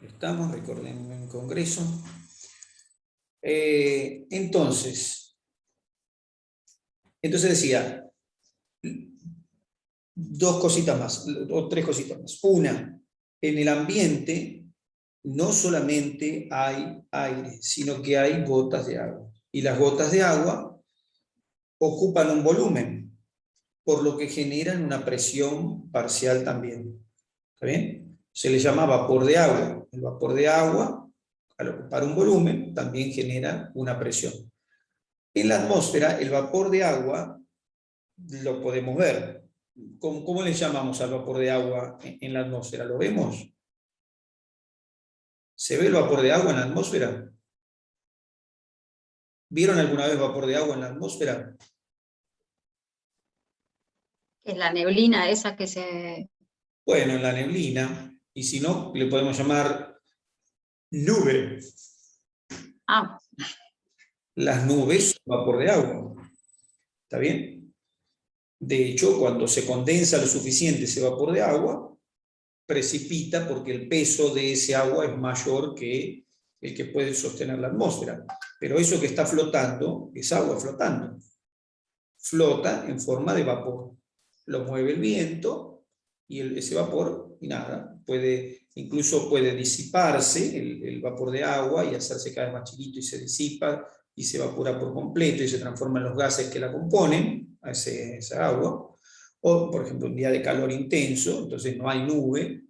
Estamos, recordemos, en congreso. Entonces decía, dos cositas más, o tres cositas más. Una, en el ambiente no solamente hay aire, sino que hay gotas de agua. Y las gotas de agua ocupan un volumen, por lo que generan una presión parcial también. ¿Está bien? Se le llama vapor de agua. El vapor de agua, al ocupar un volumen, también genera una presión. En la atmósfera, el vapor de agua lo podemos ver. ¿Cómo le llamamos al vapor de agua en la atmósfera? ¿Lo vemos? ¿Se ve el vapor de agua en la atmósfera? ¿Vieron alguna vez vapor de agua en la atmósfera? Es la neblina esa que se... Bueno, en la neblina, y si no, le podemos llamar nube. Ah. Las nubes son vapor de agua. ¿Está bien? De hecho, cuando se condensa lo suficiente ese vapor de agua, precipita porque el peso de ese agua es mayor que el que puede sostener la atmósfera. Pero eso que está flotando es agua flotando. Flota en forma de vapor. Lo mueve el viento y ese vapor, y nada, incluso puede disiparse el vapor de agua y hacerse cada vez más chiquito y se disipa y se evapora por completo y se transforma en los gases que la componen, a esa agua. O, por ejemplo, un día de calor intenso, entonces no hay nube,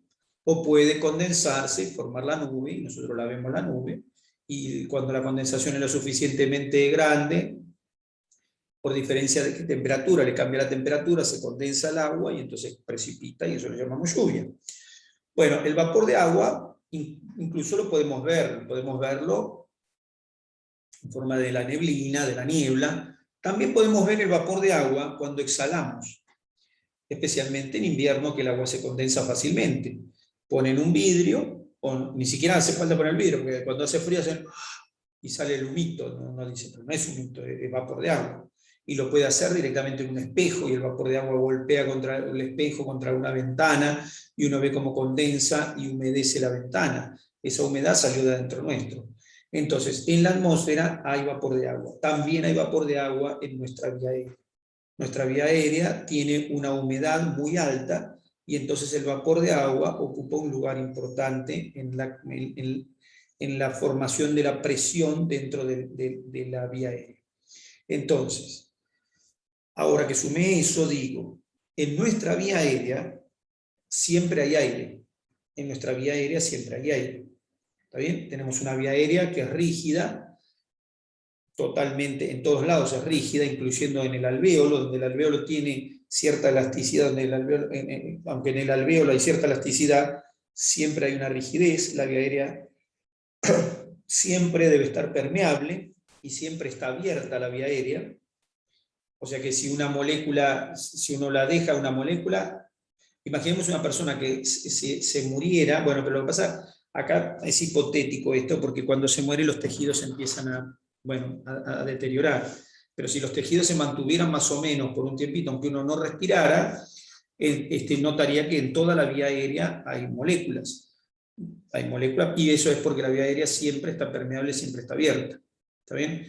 o puede condensarse, formar la nube, y nosotros la vemos la nube, y cuando la condensación es lo suficientemente grande, por diferencia de temperatura, le cambia la temperatura, se condensa el agua y entonces precipita y eso lo llamamos lluvia. Bueno, el vapor de agua incluso lo podemos verlo en forma de la neblina, de la niebla. También podemos ver el vapor de agua cuando exhalamos, especialmente en invierno que el agua se condensa fácilmente. Ponen un vidrio, o ni siquiera hace falta poner el vidrio, porque cuando hace frío hacen y sale el humito, no dice, pero no es humito, es vapor de agua. Y lo puede hacer directamente en un espejo y el vapor de agua golpea contra el espejo, contra una ventana y uno ve cómo condensa y humedece la ventana. Esa humedad salió de adentro nuestro. Entonces, en la atmósfera hay vapor de agua. También hay vapor de agua en nuestra vía aérea. Nuestra vía aérea tiene una humedad muy alta y entonces el vapor de agua ocupa un lugar importante en la formación de la presión dentro de la vía aérea. Entonces, ahora que sumé eso, digo, en nuestra vía aérea siempre hay aire. En nuestra vía aérea siempre hay aire. ¿Está bien? Tenemos una vía aérea que es rígida, totalmente, en todos lados es rígida, incluyendo en el alvéolo, donde el alvéolo tiene cierta elasticidad, donde el alvéolo, aunque en el alvéolo hay cierta elasticidad, siempre hay una rigidez. La vía aérea siempre debe estar permeable y siempre está abierta la vía aérea. O sea que si una molécula, si uno la deja una molécula, imaginemos una persona que se muriera, bueno, pero lo que pasa, acá es hipotético esto, porque cuando se muere los tejidos empiezan a deteriorar. Pero si los tejidos se mantuvieran más o menos por un tiempito, aunque uno no respirara, notaría que en toda la vía aérea hay moléculas. Hay moléculas, y eso es porque la vía aérea siempre está permeable, siempre está abierta. ¿Está bien?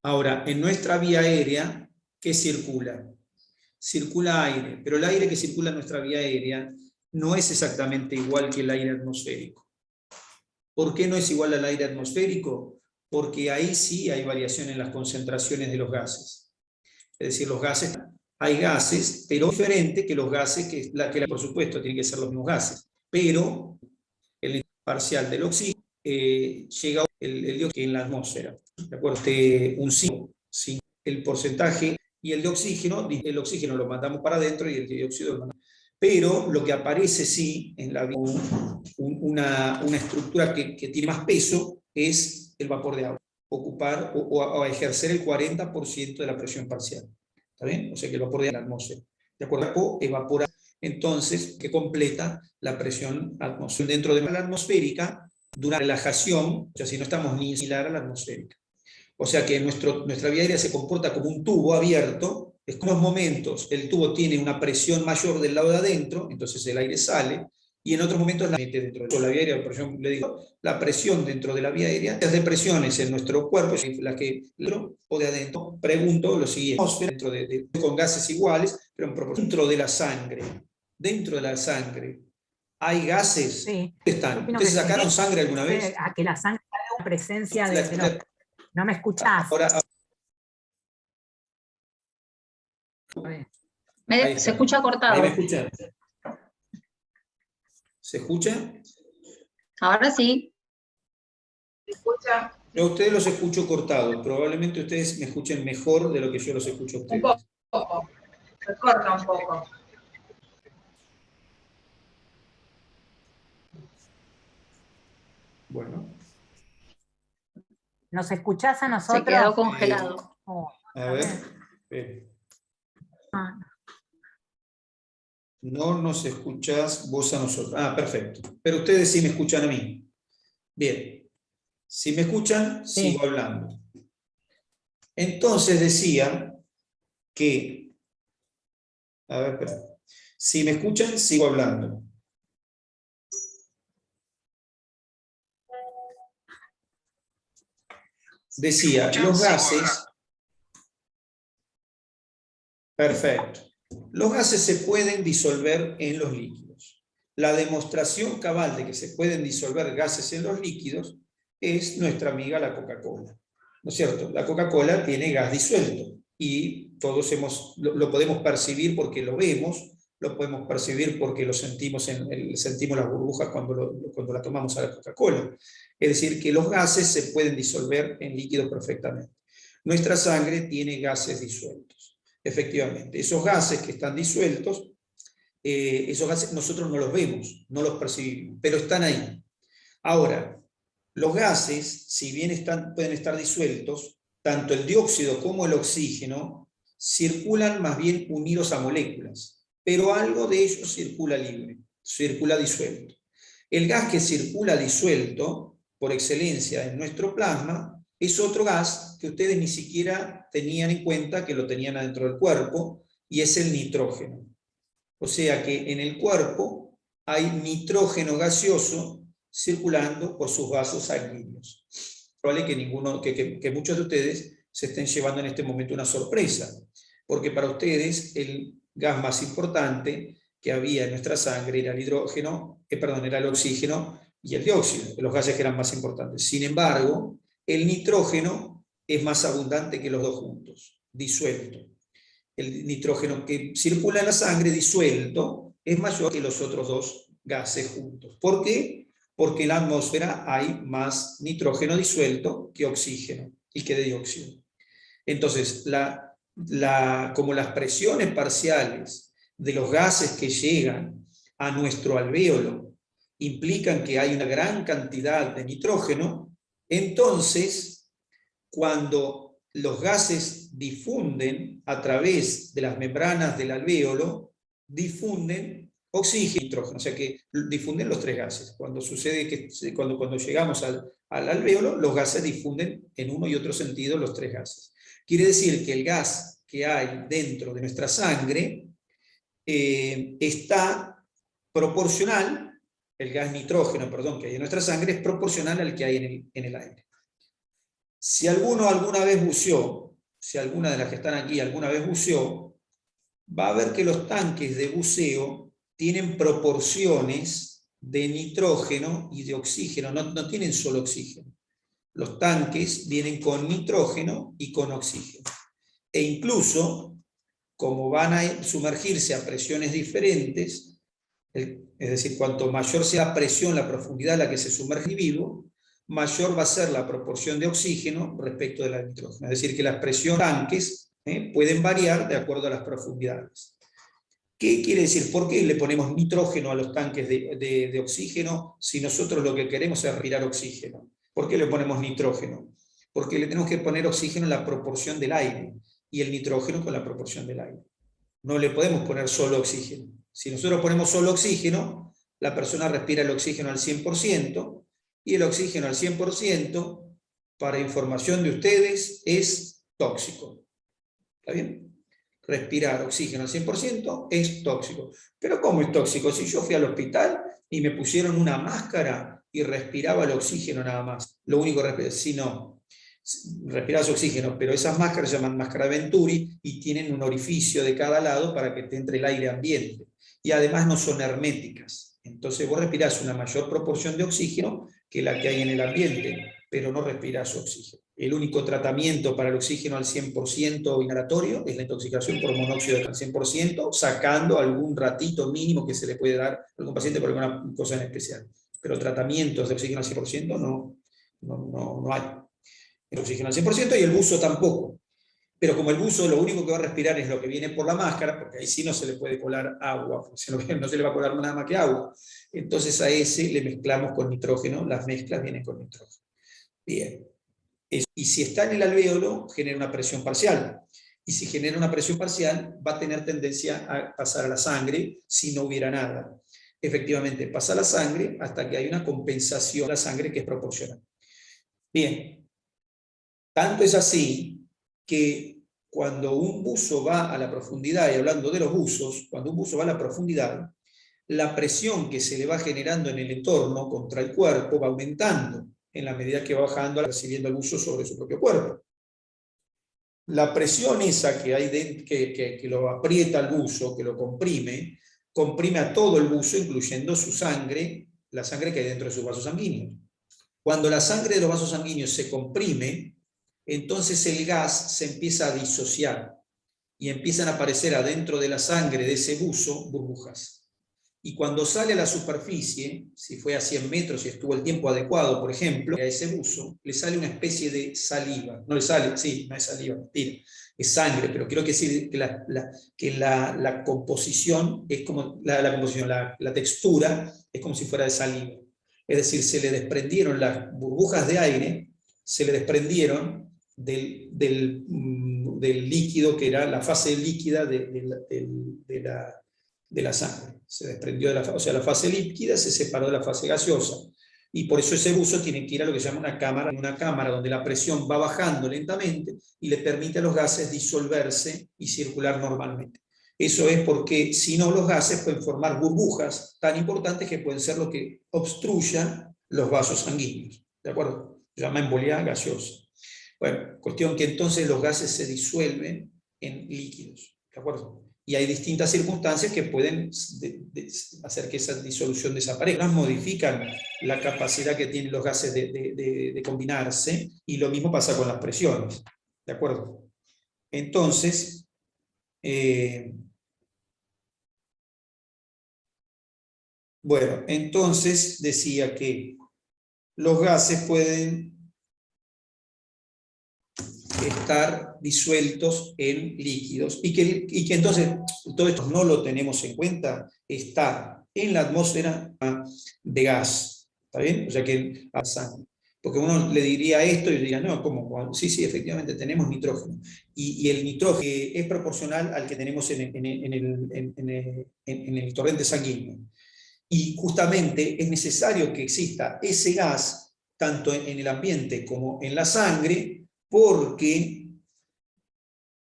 Ahora, en nuestra vía aérea, ¿qué circula? Circula aire, pero el aire que circula en nuestra vía aérea no es exactamente igual que el aire atmosférico. ¿Por qué no es igual al aire atmosférico? Porque ahí sí hay variación en las concentraciones de los gases. Es decir, los gases, hay gases, pero diferente que los gases, por supuesto, tienen que ser los mismos gases, pero el parcial del oxígeno llega el dióxido en la atmósfera. ¿De acuerdo? Un 5, el porcentaje, y el oxígeno lo mandamos para adentro y el dióxido lo mandamos. Pero lo que aparece sí en la vida, una estructura que tiene más peso es el vapor de agua, ocupar o ejercer el 40% de la presión parcial. ¿Está bien? O sea que el vapor de la atmósfera. De acuerdo, evapora entonces que completa la presión atmosférica. Dentro de la atmosférica, durante la relajación, o sea, si no estamos ni similar a la atmosférica. O sea que nuestra vía aérea se comporta como un tubo abierto. En unos momentos el tubo tiene una presión mayor del lado de adentro, entonces el aire sale, y en otros momentos dentro de la vía aérea, por ejemplo, le digo, la presión dentro de la vía aérea, las depresiones en nuestro cuerpo, las que o de adentro, pregunto lo siguiente, dentro con gases iguales, pero en proporción, dentro de la sangre, ¿hay gases? Sí. ¿Están? ¿Ustedes sacaron sangre alguna vez? A que la sangre tenga la presencia de no me escuchás. Ahora, se escucha cortado. ¿Ahí me escuchan? ¿Se escucha? Ahora sí. ¿Se escucha? Yo a ustedes los escucho cortados. Probablemente ustedes me escuchen mejor de lo que yo los escucho a ustedes. Un poco. Se corta un poco. Bueno. ¿Nos escuchás a nosotros? Se quedó congelado. A ver. No nos escuchás vos a nosotros. Ah, perfecto. Pero ustedes sí me escuchan a mí. Bien. Si me escuchan, sí, sigo hablando. Entonces decía que... A ver, espera. Si me escuchan, sigo hablando. Decía, los gases... Perfecto. Los gases se pueden disolver en los líquidos. La demostración cabal de que se pueden disolver gases en los líquidos es nuestra amiga la Coca-Cola. ¿No es cierto? La Coca-Cola tiene gas disuelto y todos lo podemos percibir porque lo vemos, lo podemos percibir porque lo sentimos, sentimos las burbujas cuando la tomamos a la Coca-Cola. Es decir, que los gases se pueden disolver en líquidos perfectamente. Nuestra sangre tiene gases disueltos. Efectivamente, esos gases que están disueltos, esos gases nosotros no los vemos, no los percibimos, pero están ahí. Ahora, los gases, si bien pueden estar disueltos, tanto el dióxido como el oxígeno circulan más bien unidos a moléculas, pero algo de ellos circula libre, circula disuelto. El gas que circula disuelto, por excelencia en nuestro plasma, es otro gas que ustedes ni siquiera tenían en cuenta que lo tenían adentro del cuerpo, y es el nitrógeno. O sea que en el cuerpo hay nitrógeno gaseoso circulando por sus vasos sanguíneos. Probable que muchos de ustedes se estén llevando en este momento una sorpresa, porque para ustedes el gas más importante que había en nuestra sangre era era el oxígeno y el dióxido, los gases que eran más importantes. Sin embargo, el nitrógeno es más abundante que los dos juntos, disuelto. El nitrógeno que circula en la sangre disuelto es mayor que los otros dos gases juntos. ¿Por qué? Porque en la atmósfera hay más nitrógeno disuelto que oxígeno y que dióxido. Entonces, como las presiones parciales de los gases que llegan a nuestro alvéolo implican que hay una gran cantidad de nitrógeno, entonces, cuando los gases difunden a través de las membranas del alvéolo, difunden oxígeno y nitrógeno, o sea que difunden los tres gases. Cuando sucede que cuando llegamos al alvéolo, los gases difunden en uno y otro sentido los tres gases. Quiere decir que el gas que hay dentro de nuestra sangre está proporcional, el gas nitrógeno, perdón, que hay en nuestra sangre es proporcional al que hay en el aire. Si alguno alguna vez buceó, si alguna de las que están aquí alguna vez buceó, va a ver que los tanques de buceo tienen proporciones de nitrógeno y de oxígeno, no tienen solo oxígeno. Los tanques vienen con nitrógeno y con oxígeno. E incluso, como van a sumergirse a presiones diferentes, es decir, cuanto mayor sea la presión, la profundidad a la que se sumerge el individuo, mayor va a ser la proporción de oxígeno respecto de la nitrógeno. Es decir, que las presiones tanques pueden variar de acuerdo a las profundidades. ¿Qué quiere decir? ¿Por qué le ponemos nitrógeno a los tanques de oxígeno si nosotros lo que queremos es respirar oxígeno? ¿Por qué le ponemos nitrógeno? Porque le tenemos que poner oxígeno en la proporción del aire y el nitrógeno con la proporción del aire. No le podemos poner solo oxígeno. Si nosotros ponemos solo oxígeno, la persona respira el oxígeno al 100%, y el oxígeno al 100%, para información de ustedes, es tóxico. ¿Está bien? respirar oxígeno al 100% es tóxico. Pero ¿cómo es tóxico? Si yo fui al hospital y me pusieron una máscara y respiraba el oxígeno nada más, lo único que respiraba, si no, respirás oxígeno, pero esas máscaras se llaman máscara Venturi y tienen un orificio de cada lado para que te entre el aire ambiente. Y además no son herméticas. Entonces vos respirás una mayor proporción de oxígeno que la que hay en el ambiente, pero no respirás oxígeno. El único tratamiento para el oxígeno al 100% inhalatorio es la intoxicación por monóxido al 100%, sacando algún ratito mínimo que se le puede dar a algún paciente por alguna cosa en especial. Pero tratamientos de oxígeno al 100% no hay. El oxígeno al 100% y el buzo tampoco. Pero como el buzo lo único que va a respirar es lo que viene por la máscara, porque ahí sí no se le puede colar agua, no se le va a colar nada más que agua. Entonces a ese le mezclamos con nitrógeno, las mezclas vienen con nitrógeno. Bien. Y si está en el alvéolo, genera una presión parcial. Y si genera una presión parcial, va a tener tendencia a pasar a la sangre si no hubiera nada. Efectivamente, pasa a la sangre hasta que hay una compensación de la sangre que es proporcional. Bien. Tanto es así que cuando un buzo va a la profundidad, y hablando de los buzos, cuando un buzo va a la profundidad, la presión que se le va generando en el entorno contra el cuerpo va aumentando en la medida que va bajando, recibiendo el buzo sobre su propio cuerpo. La presión esa que hay que lo aprieta al buzo, que lo comprime, comprime a todo el buzo, incluyendo su sangre, la sangre que hay dentro de sus vasos sanguíneos. Cuando la sangre de los vasos sanguíneos se comprime, entonces el gas se empieza a disociar y empiezan a aparecer adentro de la sangre de ese buzo burbujas. Y cuando sale a la superficie, si fue a 100 metros y estuvo el tiempo adecuado, por ejemplo, a ese buzo le sale una especie de saliva. No le sale, sí, no es saliva, mentira, es sangre, pero quiero decir que la composición es como, la textura es como si fuera de saliva. Es decir, se le desprendieron las burbujas de aire, se le desprendieron del líquido que era la fase líquida de la sangre. Se desprendió de o sea, la fase líquida se separó de la fase gaseosa. Y por eso ese buzo tiene que ir a lo que se llama una cámara donde la presión va bajando lentamente y le permite a los gases disolverse y circular normalmente. Eso es porque si no los gases pueden formar burbujas tan importantes que pueden ser lo que obstruya los vasos sanguíneos. ¿De acuerdo? Se llama embolia gaseosa. Bueno, cuestión que entonces los gases se disuelven en líquidos. ¿De acuerdo? Y hay distintas circunstancias que pueden hacer que esa disolución desaparezca. Modifican la capacidad que tienen los gases de combinarse, y lo mismo pasa con las presiones. ¿De acuerdo? Entonces, bueno, entonces decía que los gases pueden estar disueltos en líquidos y que entonces todo esto no lo tenemos en cuenta, está en la atmósfera de gas, ¿está bien? O sea que a sangre. Porque uno le diría esto y diría, no, ¿cómo? Sí, efectivamente tenemos nitrógeno. Y el nitrógeno es proporcional al que tenemos en el torrente sanguíneo. Y justamente es necesario que exista ese gas, tanto en el ambiente como en la sangre, porque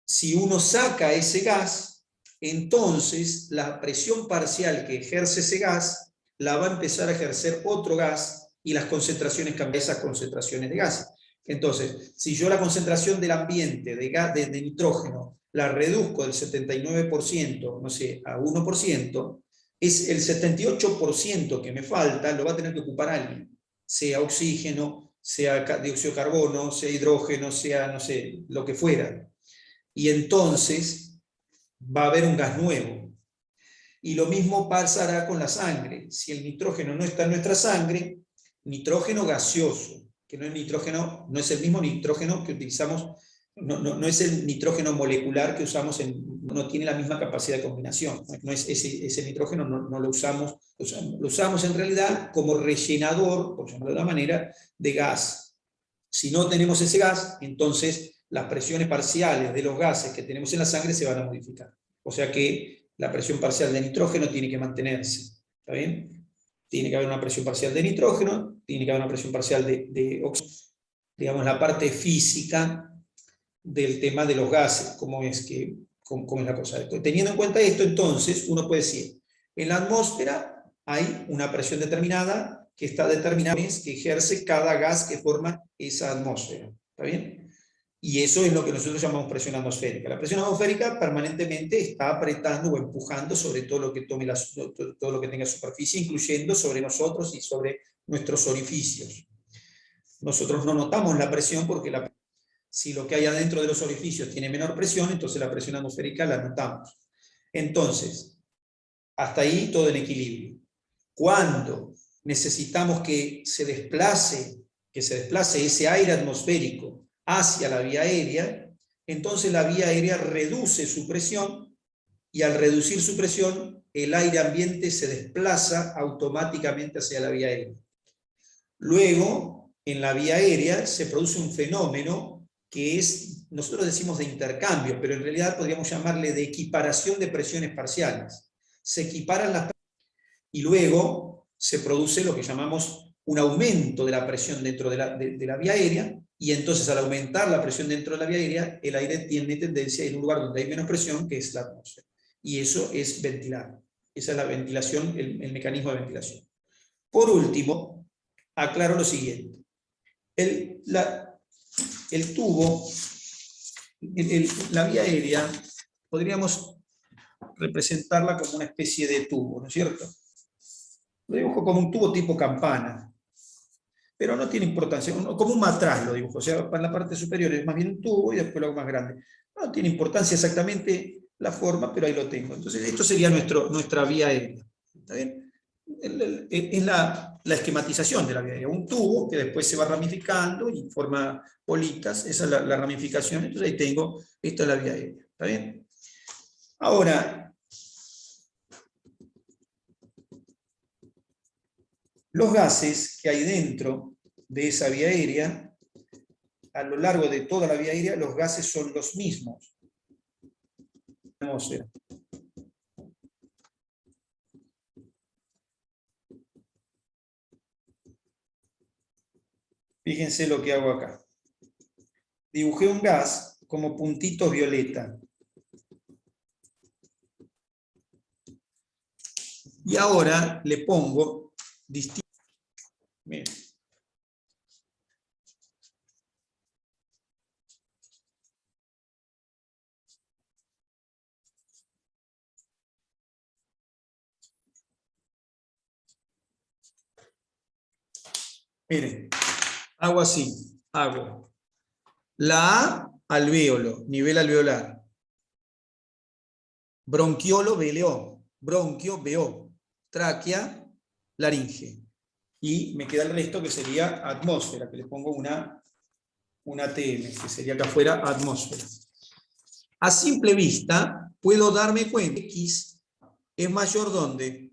si uno saca ese gas, entonces la presión parcial que ejerce ese gas la va a empezar a ejercer otro gas y las concentraciones cambian esas concentraciones de gases. Entonces, si yo la concentración del ambiente de nitrógeno la reduzco del 79%, no sé, a 1%, es el 78% que me falta, lo va a tener que ocupar alguien, sea oxígeno, sea dióxido de carbono, sea hidrógeno, sea, no sé, lo que fuera. Y entonces va a haber un gas nuevo. Y lo mismo pasará con la sangre. Si el nitrógeno no está en nuestra sangre, nitrógeno gaseoso, que no es el mismo nitrógeno que utilizamos, no es el nitrógeno molecular que usamos, no tiene la misma capacidad de combinación. No es ese nitrógeno no lo usamos en realidad como rellenador, por llamarlo de una manera, de gas. Si no tenemos ese gas, entonces las presiones parciales de los gases que tenemos en la sangre se van a modificar. O sea que la presión parcial de nitrógeno tiene que mantenerse. ¿Está bien? Tiene que haber una presión parcial de nitrógeno, tiene que haber una presión parcial de oxígeno. Digamos, la parte física del tema de los gases, cómo cómo es la cosa. Teniendo en cuenta esto, entonces, uno puede decir, en la atmósfera hay una presión determinada que está determinada, que ejerce cada gas que forma esa atmósfera. ¿Está bien? Y eso es lo que nosotros llamamos presión atmosférica. La presión atmosférica permanentemente está apretando o empujando sobre todo lo que todo lo que tenga superficie, incluyendo sobre nosotros y sobre nuestros orificios. Nosotros no notamos la presión porque si lo que hay adentro de los orificios tiene menor presión, entonces la presión atmosférica la notamos. Entonces, hasta ahí todo en equilibrio. Cuando necesitamos que se desplace ese aire atmosférico hacia la vía aérea, entonces la vía aérea reduce su presión y al reducir su presión, el aire ambiente se desplaza automáticamente hacia la vía aérea. Luego, en la vía aérea se produce un fenómeno que es, nosotros decimos de intercambio, pero en realidad podríamos llamarle de equiparación de presiones parciales. Se equiparan las y luego se produce lo que llamamos un aumento de la presión dentro de la vía aérea, y entonces al aumentar la presión dentro de la vía aérea, el aire tiene tendencia a ir a un lugar donde hay menos presión, que es la atmósfera. Y eso es ventilar. Esa es la ventilación, el mecanismo de ventilación. Por último, aclaro lo siguiente. El tubo, la vía aérea, podríamos representarla como una especie de tubo, ¿no es cierto? Lo dibujo como un tubo tipo campana, pero no tiene importancia, como un matraz lo dibujo, o sea, en la parte superior es más bien un tubo y después lo hago más grande. No tiene importancia exactamente la forma, pero ahí lo tengo. Entonces, esto sería nuestra vía aérea. ¿Está bien? Es la esquematización de la vía aérea, un tubo que después se va ramificando y forma bolitas, esa es la ramificación, entonces ahí tengo, esta es la vía aérea. ¿Está bien? Ahora, los gases que hay dentro de esa vía aérea, a lo largo de toda la vía aérea, los gases son los mismos. Atmósfera. Fíjense lo que hago acá. Dibujé un gas como puntitos violeta. Y ahora le pongo distintos. Miren. Miren, hago así, hago la A, alvéolo, nivel alveolar. Bronquiolo, BLO, bronquio, BO, tráquea, laringe. Y me queda el resto que sería atmósfera, que le pongo una TM, que sería acá afuera atmósfera. A simple vista, puedo darme cuenta que X es mayor ¿dónde?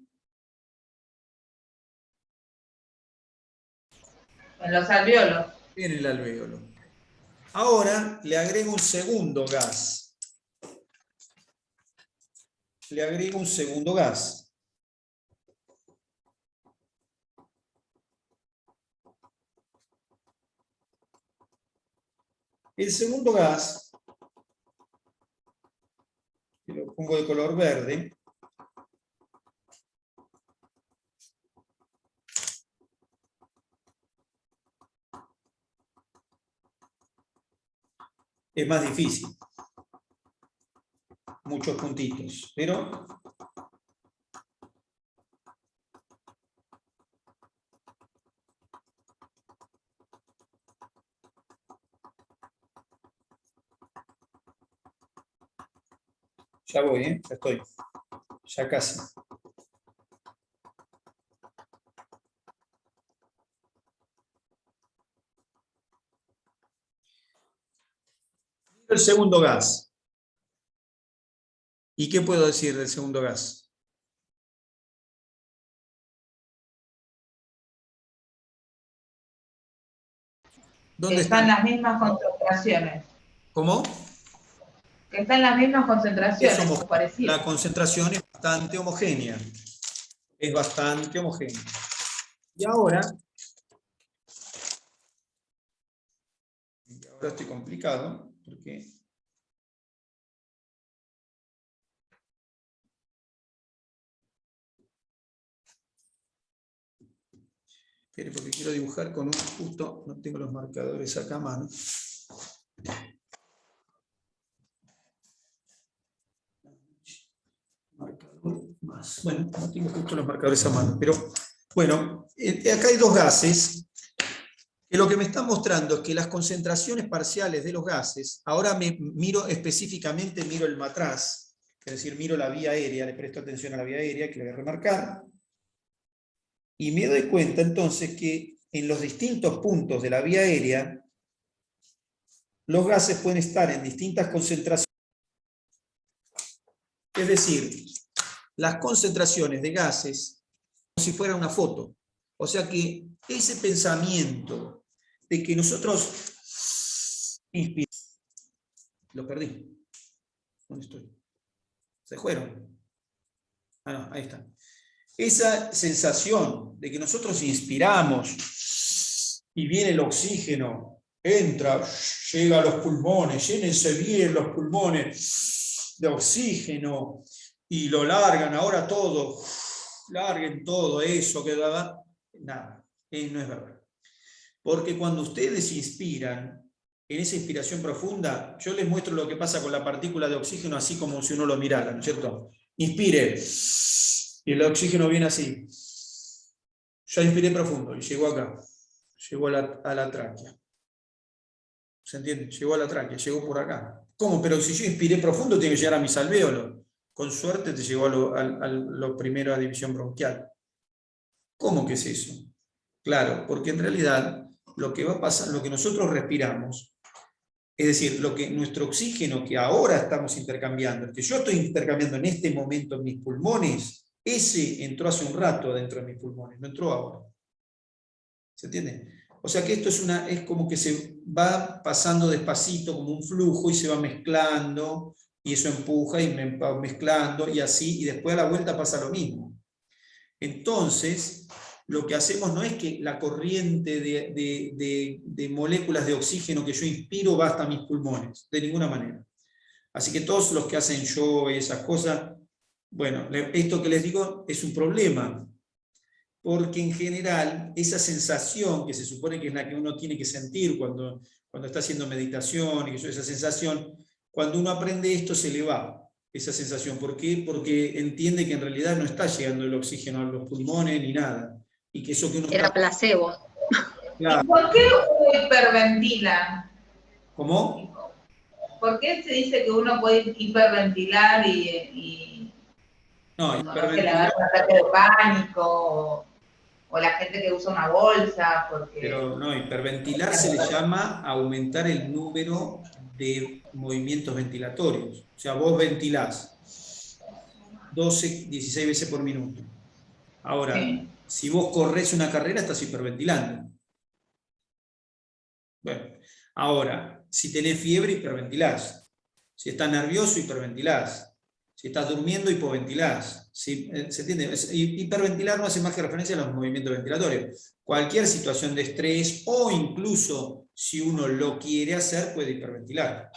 En los alvéolos. En el alvéolo. Ahora le agrego un segundo gas. Le agrego un segundo gas. El segundo gas, que lo pongo de color verde, es más difícil. Muchos puntitos, pero ya voy, ya estoy, ya casi. El segundo gas. ¿Y qué puedo decir del segundo gas? ¿Dónde Están están? las mismas concentraciones. ¿Cómo? Que están las mismas concentraciones, Es o parecidas. la concentración es bastante homogénea. Es bastante homogénea. Y ahora estoy complicado, porque Espere, porque quiero dibujar con un justo, no tengo los marcadores acá a mano. Marcador más. Bueno, no tengo justo los marcadores a mano, pero bueno, acá hay dos gases, que lo que me están mostrando es que las concentraciones parciales de los gases, ahora me miro específicamente, miro el matraz, es decir, miro la vía aérea, le presto atención a la vía aérea, que lo voy a remarcar, y me doy cuenta entonces que en los distintos puntos de la vía aérea, los gases pueden estar en distintas concentraciones. Es decir, las concentraciones de gases, como si fuera una foto. O sea que ese pensamiento de que nosotros inspiramos, lo perdí. ¿Dónde estoy? ¿Se fueron? Ah, no, ahí está. Esa sensación de que nosotros inspiramos y viene el oxígeno, entra, llega a los pulmones, llénense bien los pulmones de oxígeno y lo largan ahora todo, larguen todo eso que da, nada, no es verdad. Porque cuando ustedes inspiran, en esa inspiración profunda, yo les muestro lo que pasa con la partícula de oxígeno así como si uno lo mirara, ¿no es cierto? Inspire, y el oxígeno viene así. Ya inspiré profundo y llegó acá, llegó a la tráquea. ¿Se entiende? Llegó a la tráquea, llegó por acá. ¿Cómo? Pero si yo inspiré profundo, tiene que llegar a mis alvéolos. Con suerte te llegó a lo primero a división bronquial. ¿Cómo que es eso? Claro, porque en realidad lo que va a pasar, lo que nosotros respiramos, es decir, lo que nuestro oxígeno que ahora estamos intercambiando, el que yo estoy intercambiando en este momento en mis pulmones, ese entró hace un rato dentro de mis pulmones, no entró ahora. ¿Se entiende? O sea que esto es como que se va pasando despacito como un flujo y se va mezclando, y eso empuja y me va mezclando y así, y después a la vuelta pasa lo mismo. Entonces, lo que hacemos no es que la corriente de moléculas de oxígeno que yo inspiro va hasta mis pulmones, de ninguna manera. Así que todos los que hacen yoga y esas cosas, bueno, esto que les digo es un problema, porque en general esa sensación que se supone que es la que uno tiene que sentir cuando está haciendo meditación, y esa sensación, cuando uno aprende esto se le va esa sensación. ¿Por qué? Porque entiende que en realidad no está llegando el oxígeno a los pulmones ni nada. Y que eso que uno Era placebo. Claro. ¿Y por qué uno hiperventila? ¿Cómo? ¿Por qué se dice que uno puede hiperventilar y no, no se le agarra un ataque de pánico? O la gente que usa una bolsa, porque... Pero no, hiperventilar se le llama aumentar el número de movimientos ventilatorios. O sea, vos ventilás 12, 16 veces por minuto. Ahora, sí, si vos corres una carrera, estás hiperventilando. Bueno, ahora, si tenés fiebre, hiperventilás. Si estás nervioso, hiperventilás. Si estás durmiendo, hipoventilás. ¿Sí? ¿Se entiende? Hiperventilar no hace más que referencia a los movimientos ventilatorios. Cualquier situación de estrés o incluso si uno lo quiere hacer, puede hiperventilar.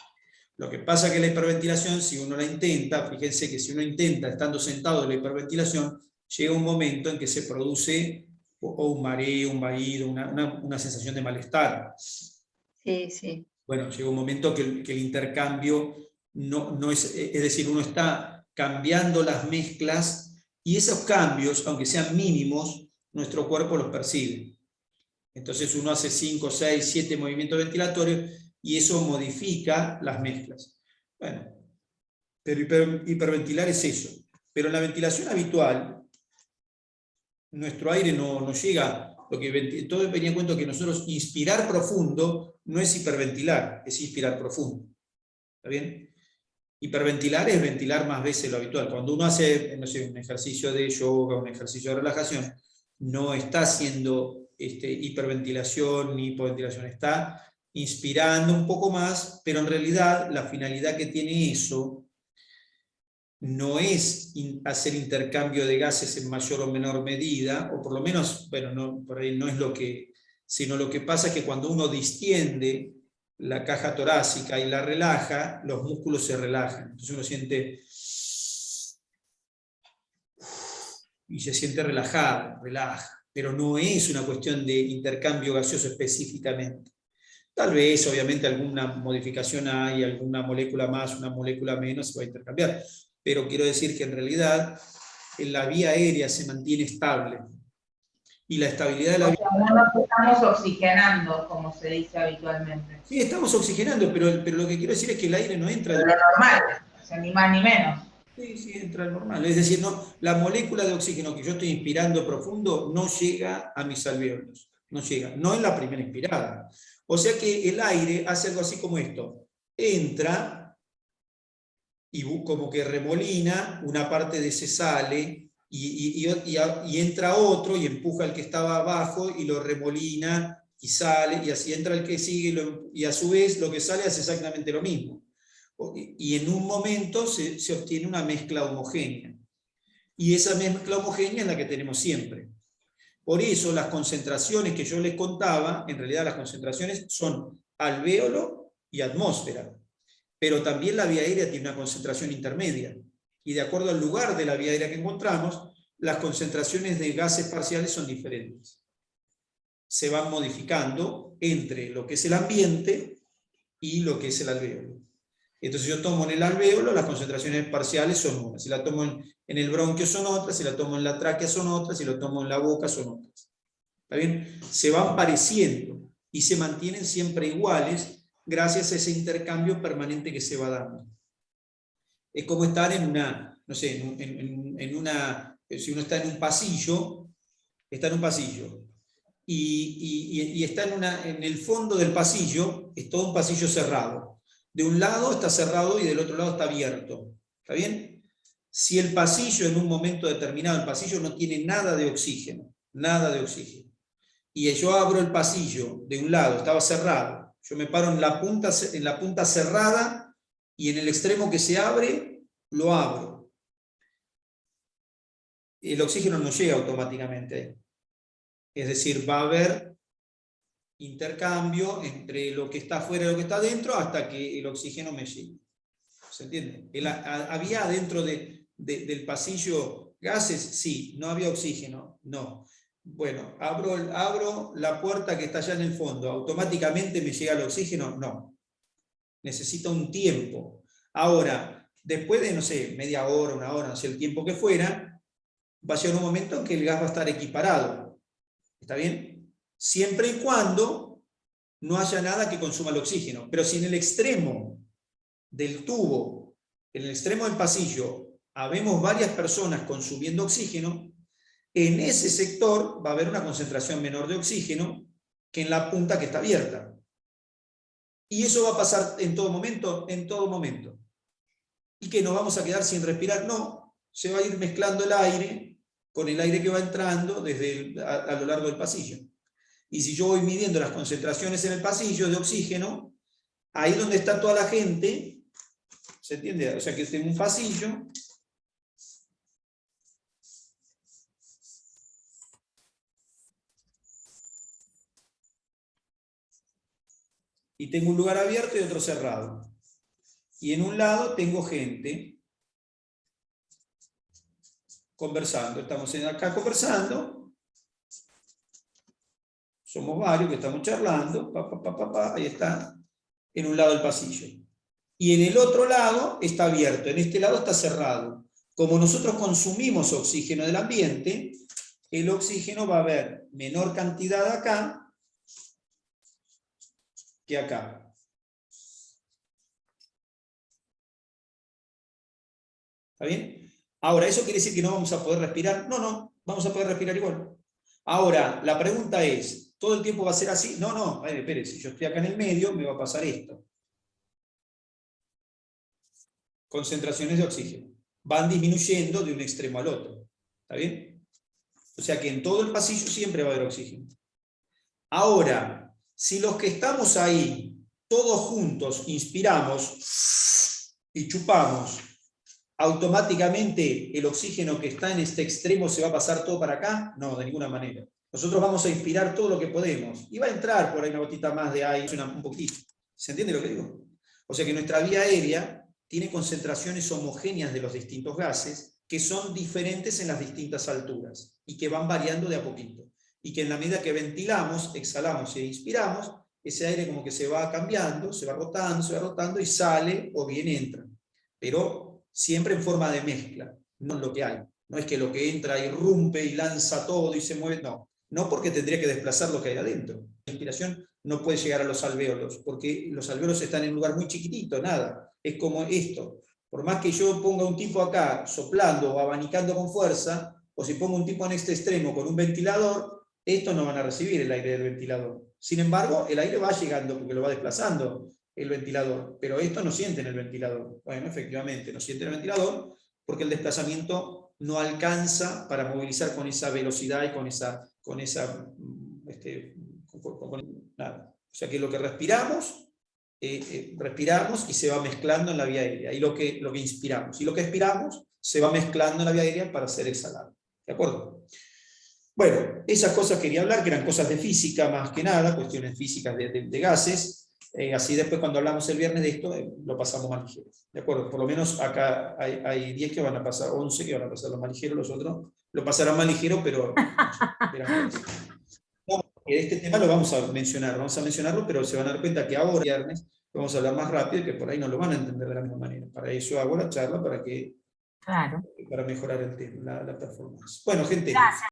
Lo que pasa es que la hiperventilación, si uno la intenta, fíjense que si uno intenta estando sentado la hiperventilación, llega un momento en que se produce o un mareo, un vaído, una sensación de malestar. Sí, sí. Bueno, llega un momento que el intercambio no es decir, uno está cambiando las mezclas y esos cambios, aunque sean mínimos, nuestro cuerpo los percibe. Entonces uno hace 5, 6, 7 movimientos ventilatorios y eso modifica las mezclas. Bueno, pero hiperventilar es eso. Pero en la ventilación habitual, nuestro aire no llega. Todo venía en cuenta que nosotros inspirar profundo no es hiperventilar, es inspirar profundo. ¿Está bien? Hiperventilar es ventilar más veces lo habitual. Cuando uno hace, no sé, un ejercicio de yoga, un ejercicio de relajación, no está haciendo hiperventilación ni hipoventilación, está inspirando un poco más, pero en realidad la finalidad que tiene eso no es hacer intercambio de gases en mayor o menor medida, o por lo menos, bueno, no, por ahí no es lo que, sino lo que pasa es que cuando uno distiende la caja torácica y la relaja, los músculos se relajan. Entonces uno siente y se siente relajado, relaja. pero no es una cuestión de intercambio gaseoso específicamente. Tal vez, obviamente, alguna modificación hay, alguna molécula más, una molécula menos, se va a intercambiar. Pero quiero decir que en realidad la vía aérea se mantiene estable. Y la estabilidad de la vía... No nos estamos oxigenando, como se dice habitualmente. Sí, estamos oxigenando, pero lo que quiero decir es que el aire no entra... Pero lo normal, o sea, ni más ni menos. Sí, sí, entra al normal. Es decir, no, la molécula de oxígeno que yo estoy inspirando profundo no llega a mis alvéolos. No llega, no en la primera inspirada. O sea que el aire hace algo así como esto. Entra y como que remolina, una parte de ese sale y entra otro y empuja al que estaba abajo y lo remolina y sale, y así entra el que sigue y a su vez lo que sale hace exactamente lo mismo. Y en un momento se obtiene una mezcla homogénea. Y esa mezcla homogénea es la que tenemos siempre. Por eso las concentraciones que yo les contaba, en realidad las concentraciones son alvéolo y atmósfera. Pero también la vía aérea tiene una concentración intermedia. Y de acuerdo al lugar de la vía aérea que encontramos, las concentraciones de gases parciales son diferentes. Se van modificando entre lo que es el ambiente y lo que es el alvéolo. Entonces yo tomo en el alvéolo, las concentraciones parciales son unas. Si la tomo en el bronquio son otras, si la tomo en la tráquea son otras, si la tomo en la boca son otras. ¿Está bien? Se van pareciendo y se mantienen siempre iguales gracias a ese intercambio permanente que se va dando. Es como estar en una, no sé, si uno está en un pasillo, y está en el fondo del pasillo, es todo un pasillo cerrado. De un lado está cerrado y del otro lado está abierto. ¿Está bien? Si el pasillo en un momento determinado, el pasillo no tiene nada de oxígeno, y yo abro el pasillo de un lado, estaba cerrado, yo me paro en la punta cerrada y en el extremo que se abre, lo abro. El oxígeno no llega automáticamente. Es decir, va a haber intercambio entre lo que está afuera y lo que está adentro hasta que el oxígeno me llegue. ¿Se entiende? ¿Había dentro del pasillo gases? Sí. ¿No había oxígeno? No. Bueno, abro la puerta que está allá en el fondo, ¿automáticamente me llega el oxígeno? No. Necesita un tiempo. Ahora, después de, no sé, media hora, una hora, no sé, el tiempo que fuera, va a llegar un momento en que el gas va a estar equiparado. ¿Está bien? Siempre y cuando no haya nada que consuma el oxígeno. Pero si en el extremo del tubo, en el extremo del pasillo, habemos varias personas consumiendo oxígeno, en ese sector va a haber una concentración menor de oxígeno que en la punta que está abierta. Y eso va a pasar en todo momento, ¿Y que nos vamos a quedar sin respirar? No, se va a ir mezclando el aire con el aire que va entrando a lo largo del pasillo. Y si yo voy midiendo las concentraciones en el pasillo de oxígeno, ahí donde está toda la gente, ¿se entiende? O sea que tengo un pasillo, y tengo un lugar abierto y otro cerrado. Y en un lado tengo gente conversando. Estamos acá conversando. Somos varios que estamos charlando. Ahí está. En un lado del pasillo. Y en el otro lado está abierto. En este lado está cerrado. Como nosotros consumimos oxígeno del ambiente, el oxígeno va a haber menor cantidad acá que acá. ¿Está bien? Ahora, ¿eso quiere decir que no vamos a poder respirar? No, vamos a poder respirar igual. Ahora, la pregunta es, ¿todo el tiempo va a ser así? No, espere, si yo estoy acá en el medio, me va a pasar esto. Concentraciones de oxígeno. Van disminuyendo de un extremo al otro. ¿Está bien? O sea que en todo el pasillo siempre va a haber oxígeno. Ahora, si los que estamos ahí, todos juntos, inspiramos y chupamos, ¿automáticamente el oxígeno que está en este extremo se va a pasar todo para acá? No, de ninguna manera. Nosotros vamos a inspirar todo lo que podemos. Y va a entrar por ahí una gotita más de aire, un poquito. ¿Se entiende lo que digo? O sea que nuestra vía aérea tiene concentraciones homogéneas de los distintos gases que son diferentes en las distintas alturas y que van variando de a poquito. y que en la medida que ventilamos, exhalamos e inspiramos, ese aire como que se va cambiando, se va rotando y sale o bien entra. Pero siempre en forma de mezcla, no lo que hay. No es que lo que entra irrumpe y lanza todo y se mueve, no. No, porque tendría que desplazar lo que hay adentro. La inspiración no puede llegar a los alvéolos, porque los alvéolos están en un lugar muy chiquitito, nada. Es como esto. Por más que yo ponga un tipo acá soplando o abanicando con fuerza, o si pongo un tipo en este extremo con un ventilador, estos no van a recibir el aire del ventilador. Sin embargo, el aire va llegando porque lo va desplazando el ventilador, pero estos no sienten el ventilador. Bueno, efectivamente, no sienten el ventilador porque el desplazamiento no alcanza para movilizar con esa velocidad y nada. O sea que lo que respiramos, respiramos y se va mezclando en la vía aérea, y lo que inspiramos. Y lo que expiramos se va mezclando en la vía aérea para ser exhalado. ¿De acuerdo? Bueno, esas cosas quería hablar, que eran cosas de física más que nada, cuestiones físicas de gases. Así después cuando hablamos el viernes de esto, lo pasamos más ligero. ¿De acuerdo? Por lo menos acá hay 10 que van a pasar, 11 que van a pasar los más ligeros, los otros lo pasarán más ligero, pero este tema lo vamos a mencionarlo, pero se van a dar cuenta que ahora, viernes, vamos a hablar más rápido y que por ahí no lo van a entender de la misma manera. Para eso hago la charla, para mejorar el tema, la performance. Bueno, gente. Gracias.